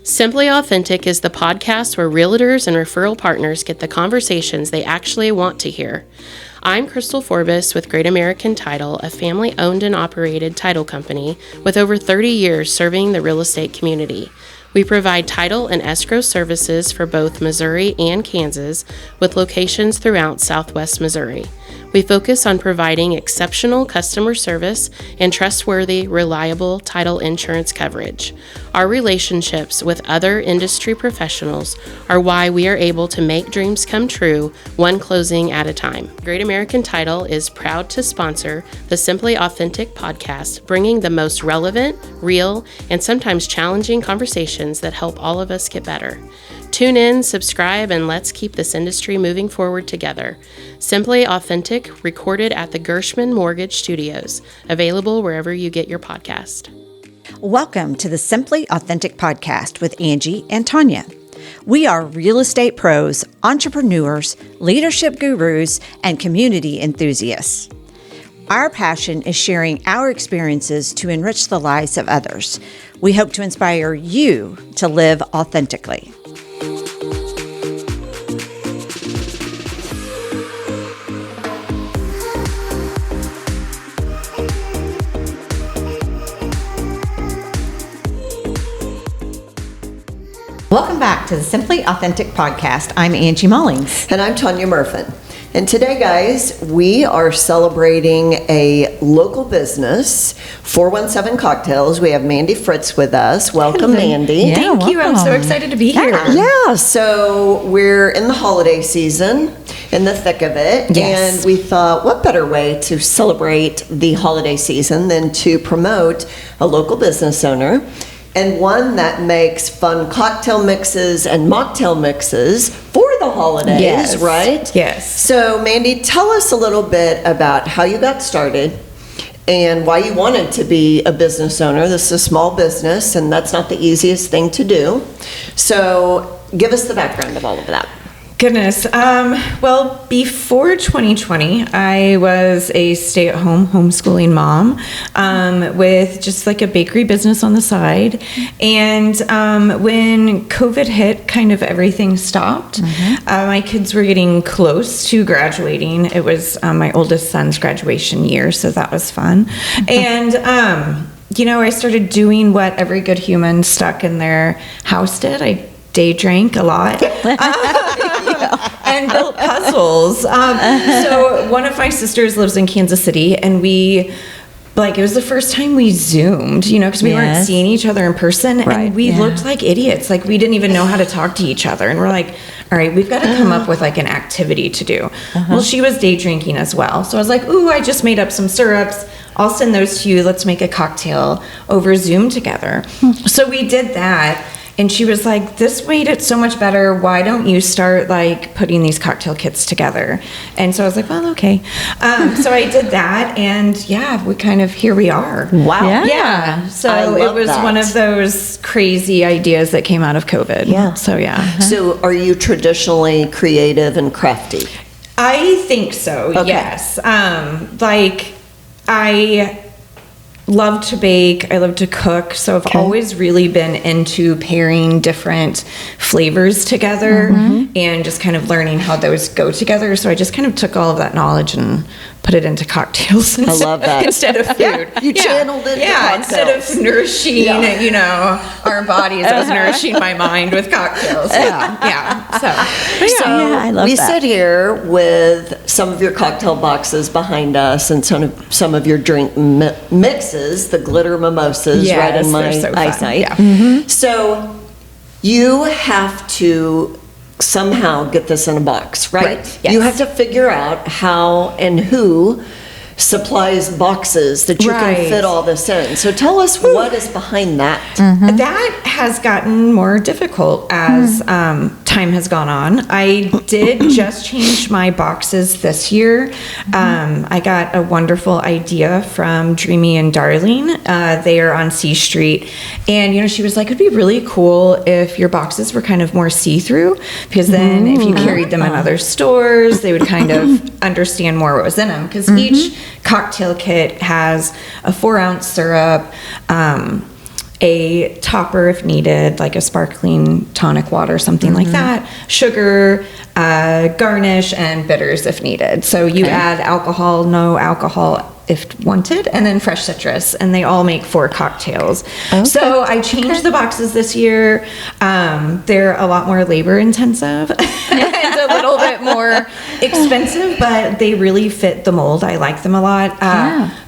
Simply Authentic is the podcast where realtors and referral partners get the conversations they actually want to hear. I'm Crystal Forbes with Great American Title, a family-owned and operated title company with over 30 years serving the real estate community. We provide title and escrow services for both Missouri and Kansas, with locations throughout Southwest Missouri. We focus on providing exceptional customer service and trustworthy, reliable title insurance coverage. Our relationships with other industry professionals are why we are able to make dreams come true, one closing at a time. Great American Title is proud to sponsor the Simply Authentic podcast, bringing the most relevant, real, and sometimes challenging conversations that help all of us get better. Tune in, subscribe, and let's keep this industry moving forward together. Simply Authentic, recorded at the Gershman Mortgage Studios, available wherever you get your podcast. Welcome to the Simply Authentic podcast with Angie and Tanya. We are real estate pros, entrepreneurs, leadership gurus, and community enthusiasts. Our passion is sharing our experiences to enrich the lives of others. We hope to inspire you to live authentically. Welcome back to the Simply Authentic podcast. I'm Angie Mullings. And I'm Tanya Murfin. And today, guys, we are celebrating a local business, 417 Cocktails. We have Mandi Fritz with us. Welcome, Mandi. Yeah, Thank you. I'm so excited to be here. Yeah, so we're in the holiday season, in the thick of it. Yes. And we thought, what better way to celebrate the holiday season than to promote a local business owner, and one that makes fun cocktail mixes and mocktail mixes for the holidays, Yes. right? Yes. So, Mandi, tell us a little bit about how you got started and why you wanted to be a business owner. This is a small business, and that's not the easiest thing to do. So, give us the background of all of that. Goodness. Well, before 2020, I was a stay-at-home homeschooling mom with just like a bakery business on the side. And when COVID hit, kind of everything stopped. My kids were getting close to graduating. It was my oldest son's graduation year, so that was fun. And I started doing what every good human stuck in their house did. I day drank a lot and built puzzles. So one of my sisters lives in Kansas City, and it was the first time we Zoomed, because we weren't seeing each other in person, and we looked like idiots. Like, we didn't even know how to talk to each other. And we're like, all right, we've got to come up with like an activity to do. Well, she was day drinking as well. So I was like, ooh, I just made up some syrups. I'll send those to you. Let's make a cocktail over Zoom together. So we did that. And she was like, this made it so much better. Why don't you start like putting these cocktail kits together? And so I was like, well, okay. So I did that, and here we are. Wow. Yeah. So it was one of those crazy ideas that came out of COVID. Yeah. So yeah. So are you traditionally creative and crafty? I think so. Okay. Yes. I love to bake. I love to cook. So I've always really been into pairing different flavors together and just kind of learning how those go together. So I just kind of took all of that knowledge and put it into cocktails. I love that. Instead of food. You channeled it into cocktails. Instead of nourishing, our bodies, I was nourishing my mind with cocktails. I love we that. sit here with some of your cocktail boxes behind us and some of your drink mixes, the glitter mimosas, right in my eyesight. Yeah. So you have to somehow get this in a box, right? Yes. You have to figure out how and who supplies boxes that you can fit all this in. So tell us what is behind that. That has gotten more difficult as time has gone on. I did just change my boxes this year. I got a wonderful idea from Dreamy and Darling. They are on C Street. And, she was like, it'd be really cool if your boxes were kind of more see-through, because then if you carried them in other stores, they would kind of understand more what was in them. Because each cocktail kit has a 4-ounce syrup, a topper if needed, like a sparkling tonic water, something like that, sugar, garnish, and bitters if needed. So you add alcohol, no alcohol if wanted, and then fresh citrus, and they all make 4 cocktails. So I changed the boxes this year. They're a lot more labor intensive and a little bit more expensive, but they really fit the mold. I like them a lot.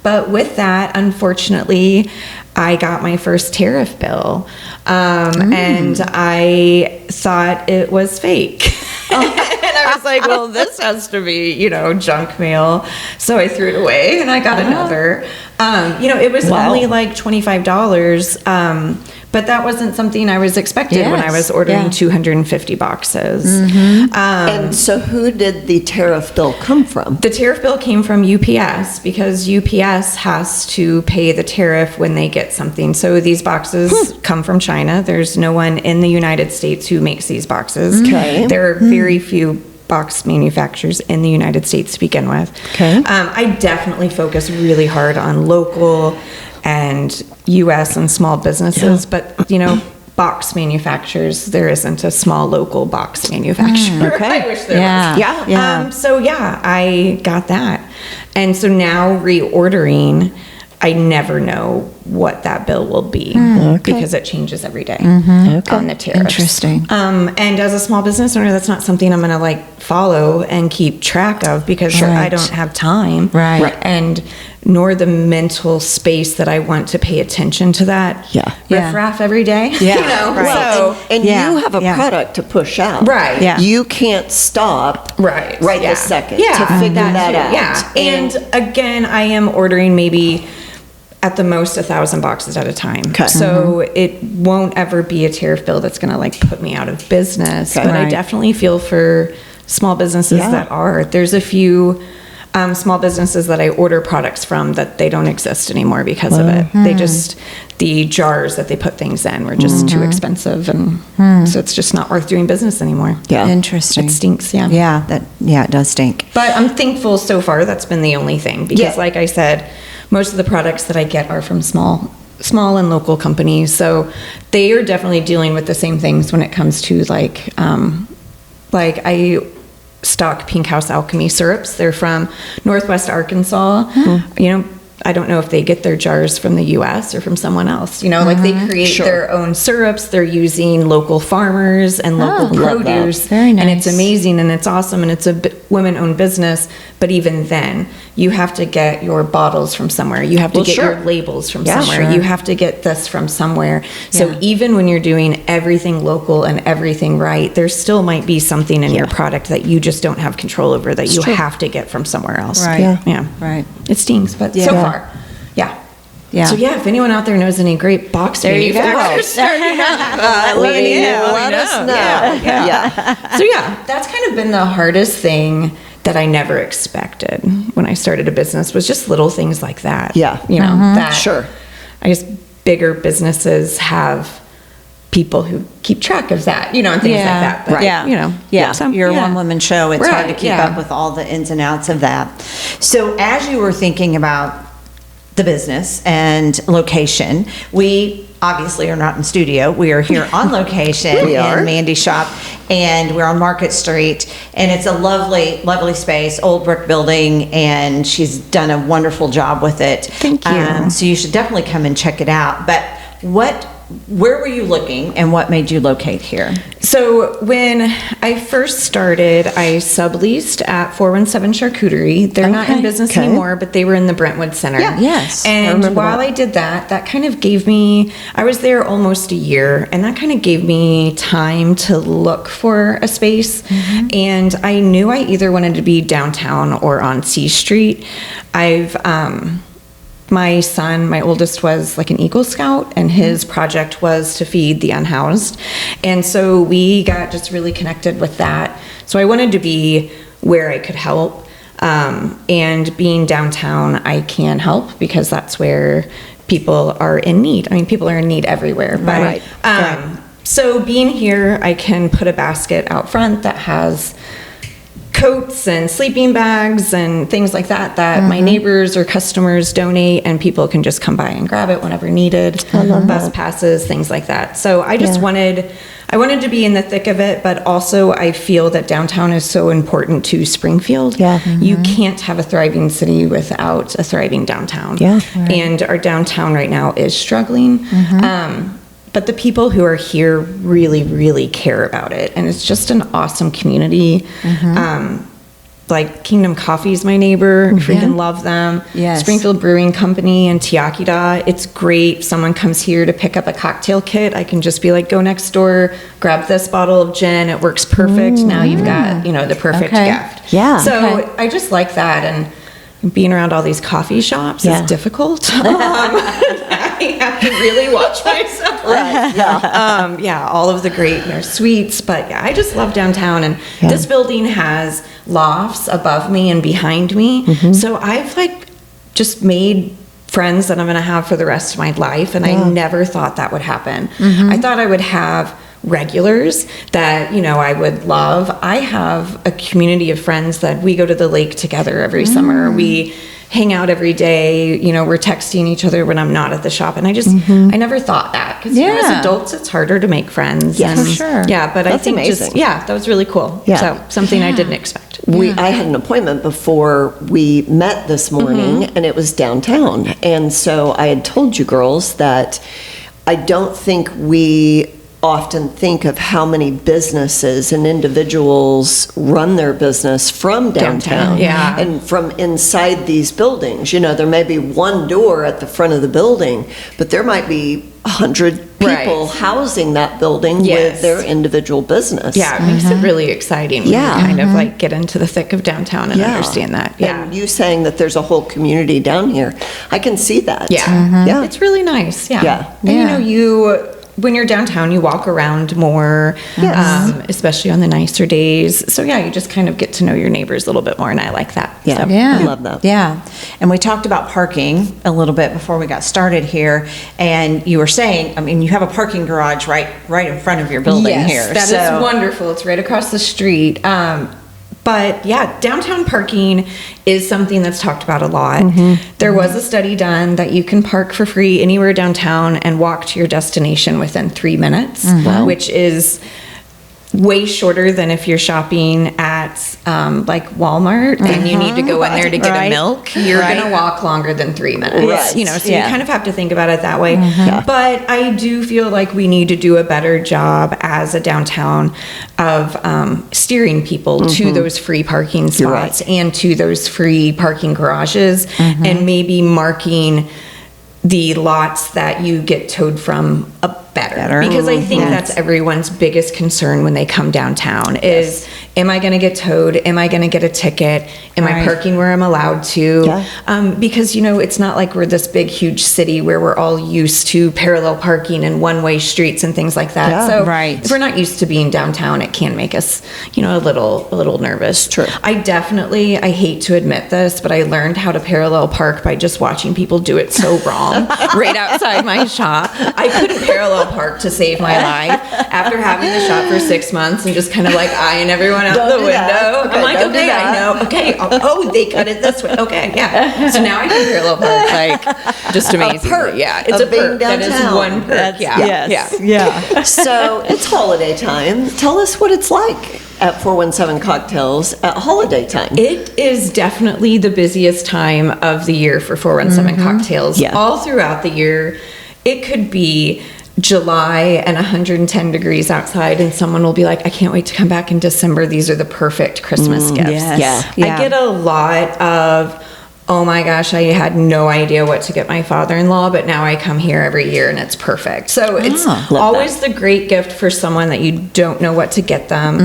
But with that, unfortunately, I got my first tariff bill, and I thought it was fake. And I was like, well, this has to be, junk mail. So I threw it away and I got another. It was only like $25. But that wasn't something I was expecting when I was ordering 250 boxes. And so who did the tariff bill come from? The tariff bill came from UPS because UPS has to pay the tariff when they get something. So these boxes come from China. There's no one in the United States who makes these boxes. There are very few box manufacturers in the United States to begin with. I definitely focus really hard on local and U.S. and small businesses, but box manufacturers, there isn't a small local box manufacturer. I wish there was. So I got that, and so now reordering, I never know what that bill will be because it changes every day on the tariffs. Interesting. And as a small business owner, that's not something I'm going to follow and keep track of because I don't have time. And nor the mental space that I want to pay attention to that riffraff every day. And you have a product to push out. You can't stop this second to figure that out. And again, I am ordering maybe at the most 1,000 boxes at a time. So it won't ever be a tariff bill that's going to put me out of business. But I definitely feel for small businesses that are. There's a few small businesses that I order products from that they don't exist anymore because of it. They just, the jars that they put things in were just too expensive, and so it's just not worth doing business anymore. Interesting. It stinks. It does stink. But I'm thankful so far that's been the only thing because like I said, most of the products that I get are from small and local companies, so they are definitely dealing with the same things when it comes to like I stock Pink House Alchemy syrups. They're from Northwest Arkansas. I don't know if they get their jars from the U.S. or from someone else. They create their own syrups. They're using local farmers and local produce. Very nice. And it's amazing and it's awesome and it's a women-owned business. But even then, you have to get your bottles from somewhere. You have to get your labels from somewhere. You have to get this from somewhere. So even when you're doing everything local and everything right, there still might be something in your product that you just don't have control over that you have to get from somewhere else. It stings, but so far. So if anyone out there knows any great box manufacturers, let us know. So that's kind of been the hardest thing that I never expected when I started a business was just little things like that. I guess bigger businesses have people who keep track of that, and things like that. But, You're a one-woman show. It's hard to keep up with all the ins and outs of that. So as you were thinking about the business and location, we obviously are not in studio. We are here on location in Mandi's shop, and we're on Market Street, and it's a lovely, lovely space, old brick building, and she's done a wonderful job with it. Thank you. So you should definitely come and check it out. But where were you looking and what made you locate here? So when I first started, I subleased at 417 Charcuterie. They're not in business anymore, but they were in the Brentwood Center. And while I did that kind of gave me, I was there almost a year, and that kind of gave me time to look for a space. And I knew I either wanted to be downtown or on C Street. My son, my oldest, was like an Eagle Scout, and his project was to feed the unhoused. And so we got just really connected with that. So I wanted to be where I could help. And being downtown, I can help because that's where people are in need. I mean, people are in need everywhere. But, So being here, I can put a basket out front that has coats and sleeping bags and things like that my neighbors or customers donate, and people can just come by and grab it whenever needed. Bus passes, things like that. So I just wanted to be in the thick of it, but also I feel that downtown is so important to Springfield. You can't have a thriving city without a thriving downtown. And our downtown right now is struggling. But the people who are here really, really care about it. And it's just an awesome community. Like Kingdom Coffee is my neighbor. Freaking love them. Springfield Brewing Company and Tiakida. It's great. If someone comes here to pick up a cocktail kit, I can just be like, go next door, grab this bottle of gin. It works perfect. Now you've got, the perfect gift. So I just like that. And being around all these coffee shops is difficult. I have to really watch myself. All of the great suites, but I just love downtown, and this building has lofts above me and behind me. So I've just made friends that I'm going to have for the rest of my life, and I never thought that would happen. I thought I would have regulars that I would love. I have a community of friends that we go to the lake together every summer. We hang out every day. We're texting each other when I'm not at the shop, and I just I never thought that, because as adults it's harder to make friends. For sure. But that's, I think, amazing. That was really cool. So something I didn't expect. I had an appointment before we met this morning, and it was downtown, and so I had told you girls that I don't think we often think of how many businesses and individuals run their business from downtown. And from inside these buildings. There may be one door at the front of the building, but there might be 100 people housing that building with their individual business. It makes it really exciting when you kind of get into the thick of downtown and understand that. And you saying that there's a whole community down here, I can see that. It's really nice. And when you're downtown, you walk around more, especially on the nicer days. So you just kind of get to know your neighbors a little bit more, and I like that. I love that. And we talked about parking a little bit before we got started here, and you were saying, you have a parking garage right in front of your building here. That is wonderful. It's right across the street. But downtown parking is something that's talked about a lot. There was a study done that you can park for free anywhere downtown and walk to your destination within 3 minutes, which is way shorter than if you're shopping at Walmart and you need to go in there to get a milk. You're going to walk longer than 3 minutes. So you kind of have to think about it that way. But I do feel like we need to do a better job as a downtown of steering people to those free parking spots and to those free parking garages, and maybe marking the lots that you get towed from better. Because I think that's everyone's biggest concern when they come downtown is, am I going to get towed? Am I going to get a ticket? Am I parking where I'm allowed to? Because, it's not like we're this big, huge city where we're all used to parallel parking and one-way streets and things like that. So if we're not used to being downtown, it can make us, a little nervous. I hate to admit this, but I learned how to parallel park by just watching people do it so wrong right outside my shop. I couldn't parallel park to save my life after having the shop for 6 months and just kind of eyeing everyone out the window. I'm like, okay, I know. Okay. Oh, they cut it this way. Okay. Yeah. So now I can parallel park. Just amazing. It's a perk. That is one perk. So it's holiday time. Tell us what it's like at 417 Cocktails at holiday time. It is definitely the busiest time of the year for 417 Cocktails. All throughout the year, it could be July and 110 degrees outside, and someone will be like, I can't wait to come back in December. These are the perfect Christmas gifts. I get a lot of, oh my gosh, I had no idea what to get my father-in-law, but now I come here every year and it's perfect. So it's always the great gift for someone that you don't know what to get them.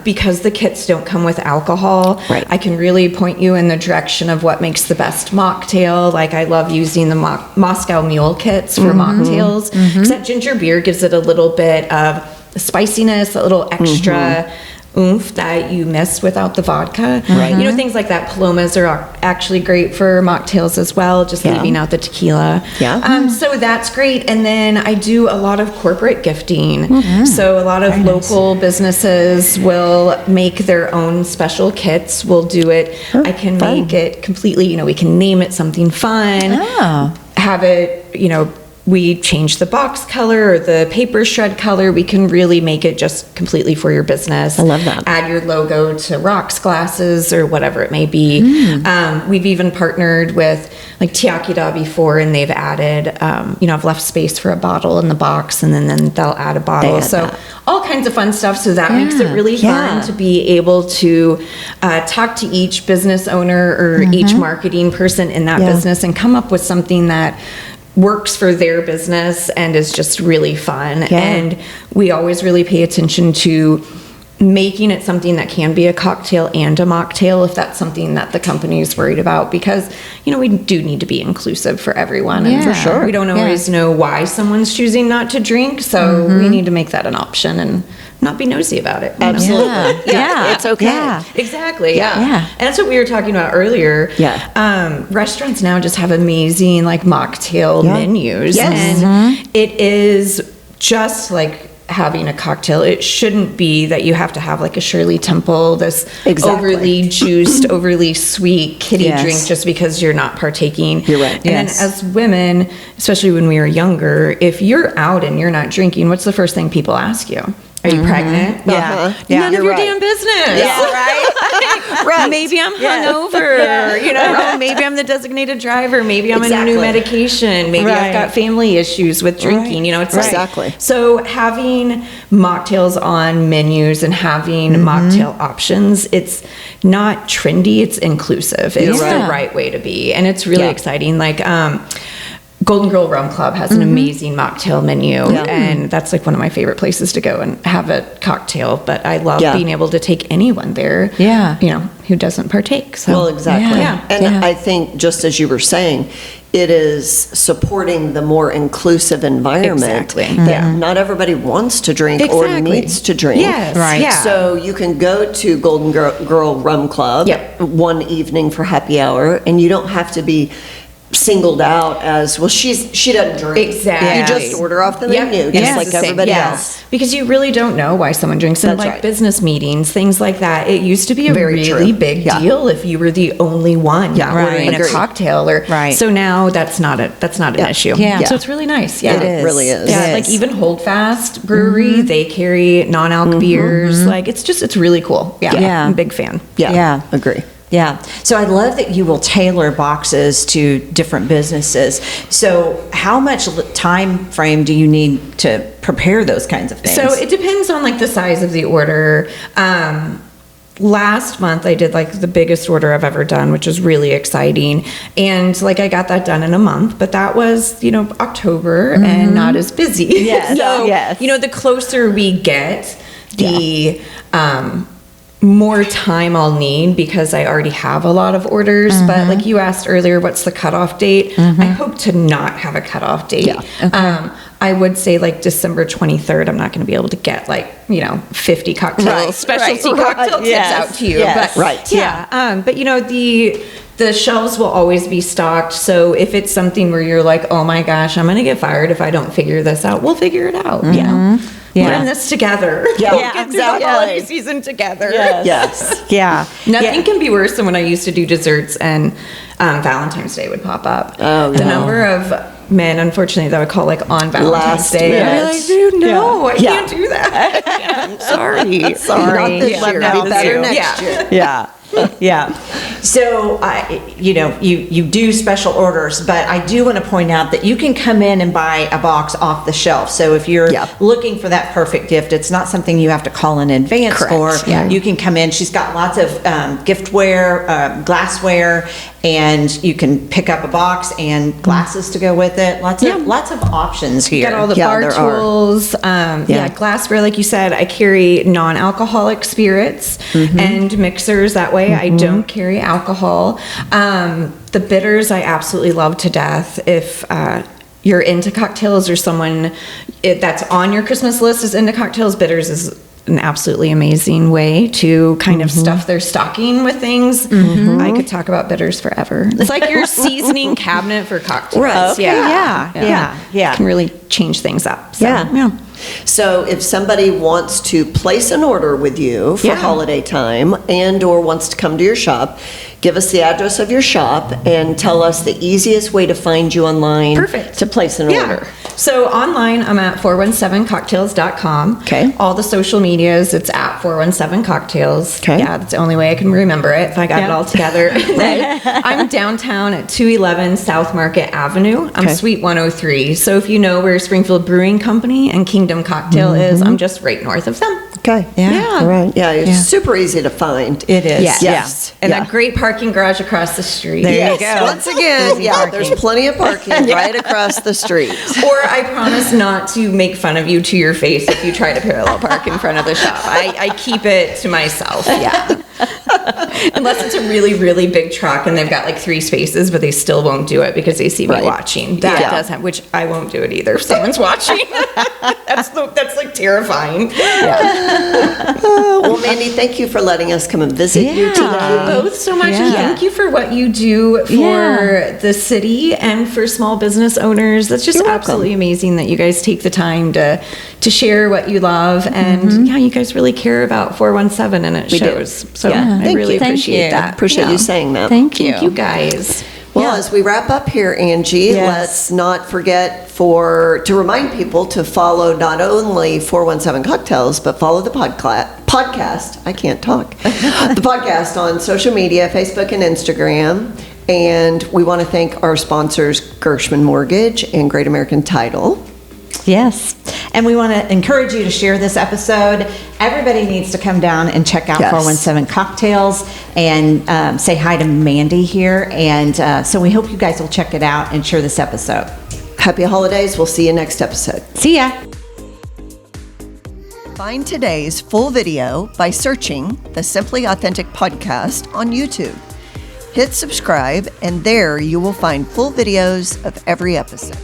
Because the kits don't come with alcohol, I can really point you in the direction of what makes the best mocktail. Like I love using the Moscow Mule kits for mocktails, because that ginger beer gives it a little bit of spiciness, a little extra oomph that you miss without the vodka. Right. You know, things like that. Palomas are actually great for mocktails as well, just leaving out the tequila. Yeah. So that's great. And then I do a lot of corporate gifting. So a lot of local businesses will make their own special kits. We'll do it. I can make it completely, you know, we can name it something fun. Have it, you know, we change the box color or the paper shred color. We can really make it just completely for your business. I love that. Add your logo to rocks glasses or whatever it may be. We've even partnered with like Tiakida before, and they've added, you know, I've left space for a bottle in the box, and then they'll add a bottle. So all kinds of fun stuff. So that makes it really fun to be able to talk to each business owner or each marketing person in that business and come up with something that works for their business and is just really fun. And we always really pay attention to making it something that can be a cocktail and a mocktail if that's something that the company is worried about, because, you know, we do need to be inclusive for everyone. And for sure. We don't always know why someone's choosing not to drink, so we need to make that an option and not be nosy about it. Absolutely. Yeah. It's okay. Yeah. Exactly. Yeah. Yeah. And that's what we were talking about earlier. Yeah. Restaurants now just have amazing like mocktail menus. Yes. And it is just like having a cocktail. It shouldn't be that you have to have like a Shirley Temple, this overly juiced, overly sweet kiddie drink just because you're not partaking. You're right. And then as women, especially when we were younger, if you're out and you're not drinking, what's the first thing people ask you? Are you pregnant? Yeah. None of your right. damn business. Yeah, right? Right. Maybe I'm hungover. You know, maybe I'm the designated driver. Maybe I'm on a new medication. Maybe I've got family issues with drinking. You know, it's Exactly. So having mocktails on menus and having mocktail options, it's not trendy. It's inclusive. It's the right way to be, and it's really exciting. Like, Golden Girl Rum Club has an amazing mocktail menu, and that's like one of my favorite places to go and have a cocktail. But I love being able to take anyone there, you know, who doesn't partake. So, well, exactly. And I think, just as you were saying, it is supporting the more inclusive environment. That not everybody wants to drink or needs to drink. So you can go to Golden Girl Rum Club one evening for happy hour, and you don't have to be singled out as, well, she doesn't drink. Exactly. You just order off the menu, just like everybody else. Because you really don't know why someone drinks. And like business meetings, things like that, it used to be a really big deal if you were the only one ordering a cocktail. Or so now that's not an issue. So it's really nice. It really is. Yeah, like even Holdfast Brewery, they carry non-alc beers. Like it's really cool. I'm a big fan. Agree. Yeah. So I love that you will tailor boxes to different businesses. So how much time frame do you need to prepare those kinds of things? So it depends on like the size of the order. Last month I did like the biggest order I've ever done, which was really exciting. And like I got that done in a month, but that was, you know, October and not as busy. You know, the closer we get, the more time I'll need, because I already have a lot of orders. But like you asked earlier, what's the cutoff date? I hope to not have a cutoff date. I would say like December 23rd, I'm not going to be able to get like, you know, 50 cocktails, specialty cocktail tips out to you. But but you know, the shelves will always be stocked. So if it's something where you're like, oh my gosh, I'm going to get fired if I don't figure this out, we'll figure it out. You know? We're in this together. We'll get through the holiday season together. Nothing can be worse than when I used to do desserts and Valentine's Day would pop up. The number of men, unfortunately, that would call like on Valentine's Day. I'd be like, dude, no, I can't do that. I'm sorry. Not this year. Be better next year. So, you know, you do special orders, but I do want to point out that you can come in and buy a box off the shelf. So if you're looking for that perfect gift, it's not something you have to call in advance for. You can come in. She's got lots of giftware, glassware, and you can pick up a box and glasses to go with it. Lots of options here. Got all the bar tools. Glassware, like you said. I carry non-alcoholic spirits and mixers. That way I don't carry alcohol. The bitters I absolutely love to death. If you're into cocktails or someone that's on your Christmas list is into cocktails, bitters is an absolutely amazing way to kind of stuff their stocking with things. I could talk about bitters forever. It's like your seasoning cabinet for cocktails. Right. Okay. Yeah. Can really change things up. So, Yeah. So if somebody wants to place an order with you for holiday time and or wants to come to your shop, give us the address of your shop and tell us the easiest way to find you online. Perfect. To place an order. So online, I'm at 417cocktails.com. Okay. All the social medias, it's at 417cocktails. Okay. Yeah, that's the only way I can remember it if I got it all together. I'm downtown at 211 South Market Avenue. I'm Suite 103. So if you know where Springfield Brewing Company and Kingdom Cocktail is, I'm just right north of them. Okay. Yeah. All right. Yeah, it's super easy to find. It is. Yes. And that great parking garage across the street. There you go. Once again, there's plenty of parking right across the street. Or I promise not to make fun of you to your face if you try to parallel park in front of the shop. I keep it to myself. Yeah. Unless it's a really, really big truck and they've got like 3 spaces, but they still won't do it because they see me watching. That does happen, which I won't do it either if someone's watching. That's like terrifying. Well, Mandi, thank you for letting us come and visit you today. Thank you both so much. And thank you for what you do for the city and for small business owners. That's just absolutely amazing that you guys take the time to share what you love. And you guys really care about 417 and it shows. So I really appreciate that. Appreciate you saying that. Thank you. Thank you guys. Well, as we wrap up here, Angie, let's not forget to remind people to follow not only 417 Cocktails, but follow the podcast. I can't talk. The podcast on social media, Facebook and Instagram. And we want to thank our sponsors, Gershman Mortgage and Great American Title. Yes. And we want to encourage you to share this episode. Everybody needs to come down and check out 417 Cocktails and say hi to Mandi here. And so we hope you guys will check it out and share this episode. Happy holidays. We'll see you next episode. See ya. Find today's full video by searching the Simply Authentic podcast on YouTube. Hit subscribe, and there you will find full videos of every episode.